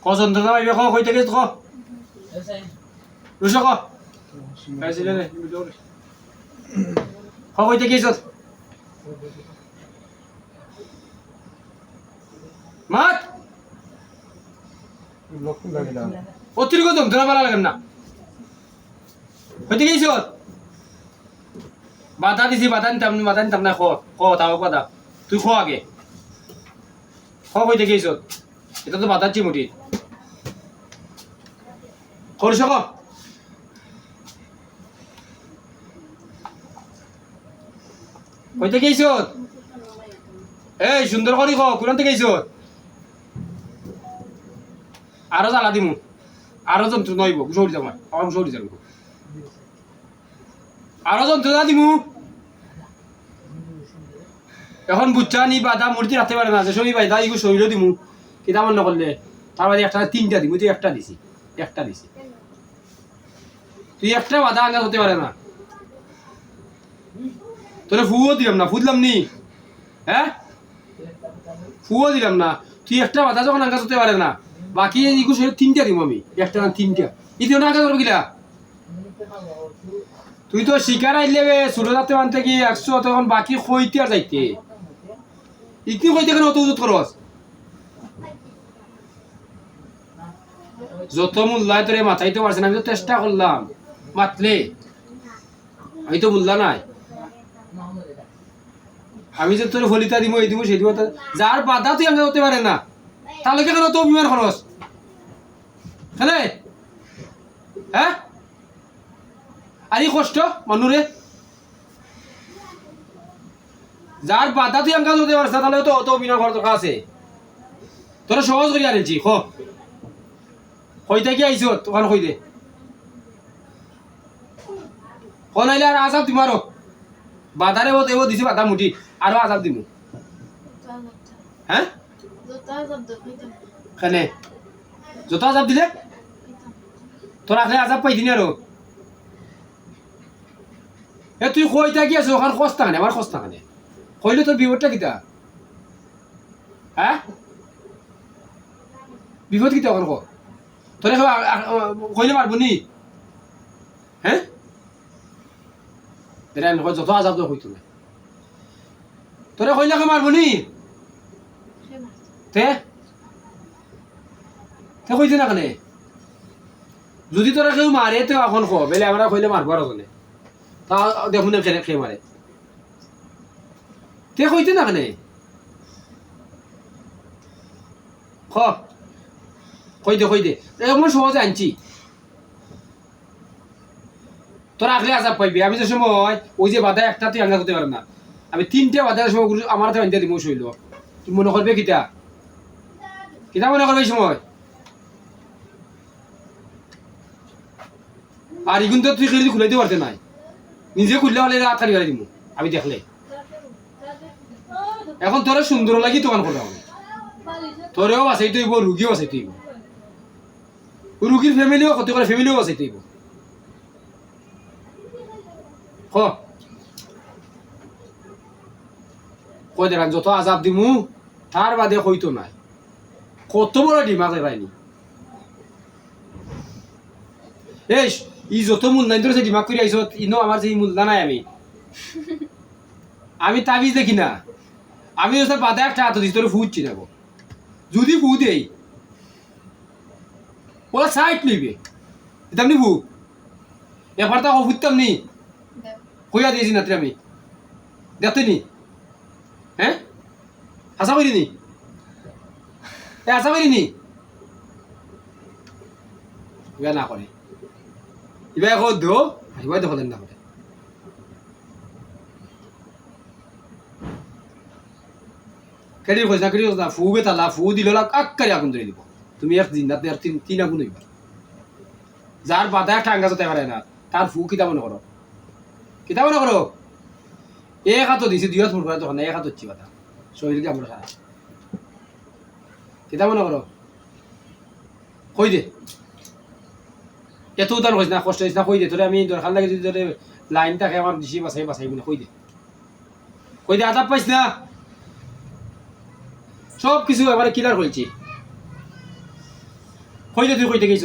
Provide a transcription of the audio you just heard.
যন্ত্রণা পাইবে খ কই থেকে খ রুশ খ পাইছিলে রে খ কই থেকে ইছত মাত অতিরিক্ত যন্ত্রণা পালা লাগেন না কই থেকে ইছত বাধা দিছি বাধা নিতাম না খ তাও কথা তুই খ আগে খ কই থেকে ইছত এটা তো বাধা চিমুটি করছ ক কই থেকে ইছত এই সুন্দর করি ক কোন থেকে ইছত আরো জ্বালা দিমু আরো যন্ত্র নইব সরি যাম আমার সরি যাম আরো যন্ত্রণা দিমু এখন বুচ্চা নি বাধা মূর্তি রাখতে পারে না যে সবই বাধা ইগু শরীরও দিমু কিতা মনে করলে তার বাদে একটা তিনটা দিমু তুই একটা দিছি তুই একটা বাধা আঙ্গাজ হতে পারে না তোরে ফুও দিলাম না ফুদলাম নি হ্যাঁ ফুও দিলাম না তুই একটা বাধা যখন আঙ্গাজ হতে পারে না বাকি ইগু শরীর তিনটা দিমু আমি একটা না তিনটা ইতিও না আঙ্গাজ করবো কিলা তুই তো শিকার আইলে ছোট যাতে আনতে কি 100 তখন বাকি কইতে আর যাইতে ইকি কইতে কেন অত উজুত খরচ যত মূল্যায় তোরে মাথাইতে পারছে না আমি তো চেষ্টা করলাম মাতলে আমি তো মূল্যা নাই আমি যে তোর ফলিতা দিব এই দিব সেই দিব যার বাধা তুই আমরা হতে পারে না তাহলে কেন তো বিমান খরচ হ্যাঁ হ্যাঁ আর এই কষ্ট মানুরে যার বাধা তুই আমকাজ হতে পারছ তাহলে তো অত বিনা খরচ আছে তোরা সহজ করি আনিছি কইতে কি আইছ তখন কই দে কোন আইলে আর আজাব দিমারো বাধারে ও দেব দিছি বাধা মুটি আরো আজাব দিমু হ্যাঁ কেনে যত আজাব দিলে তোরা আগে আজাব পাই দিনি আরো এ তুই কইতা কি আছো ওখান খস্তা কানে আমার খস্তা কানে কইলে তোর বিপদটা কিতা হ্যাঁ বিপদ কিতা ওখান তোরে কইলে মারবো নি হ্যাঁ এরা যত আজাব তো কইতো না তোরে কইলে মারবো নি তে কইতে না কেন যদি তোরা কেউ মারে তো এখন বেলে আমরা কইলে মারবো আর ওখানে তা দেখুন খেয়ে মারে তে কইতে না কেন কই দে এমন সহজে আনছি তোরা আগলে আজাব পাইবি আমি যে সময় ওই যে বাধা একটা তুই আঙ্গা করতে পারে না আমি 3টে বাধার সময় আমার হাতে আনতে দিব শৈল তুই মনে করবে কিতা মনে করবে এই সময় আর ইগুন তো তুই খুলাইতে পারতে নাই নিজে খুললে হলে রাত খালি দিব আমি দেখলে এখন তোরা সুন্দর লাগি দোকান করতে হবে তোরেও বাঁচাইতে হইব রুগীও বাঁচাইতে হইব রুগীর ফ্যামিলিও ক্ষতি করে ফ্যামিলিও বাঁচাইতে হইব কই দেখান যত আজাব দিমু তার বাদে কইতো নাই কত বড় ডিমাগ এরাইনি এই ই যত মূল নাই ধরে ডিমাগ করে আইস ইনো আমার যে মূল্যা নাই আমি তাবিজ দেখি না আমি বাধা একটা হাত দিচ্ছি তোর ফুটছি যাবো যদি ফু দেই ওরা সাইড নিবে তেমনি ফু এবার তো ফুটতাম নি কইয়া দিয়েছি না আমি দেখতে নি হ্যাঁ আশা করিনি আশা করিনি ইবা না করে ইবা এখন দো ইবা দেখলেন না করে কেডি কইছ না ফু বেতালা ফু দিল আক্কারি আগুন ধরে দিব তুমি এক দিন রাতে আর তিন আগুন হইবা যার বাধা একটা আঙ্গা যেতে পারে না তার ফু কিতা মনে করো এক হাত দিছি 2 হাত ফুট করে তখন এক হাত হচ্ছে বাধা শরীর দিয়ে আমরা সারা কিতা মনে করো কই দে এত উদার হইস না কষ্ট হইস না কই দে তোরে আমি দরকার লাগে যদি তোরে লাইন থাকে আমার দিছি বাসাই বলে কই দে আজাব পাইস না সব কিছু এবারে ক্লিয়ার হয়েছি হইলে তুই কইতে গেছ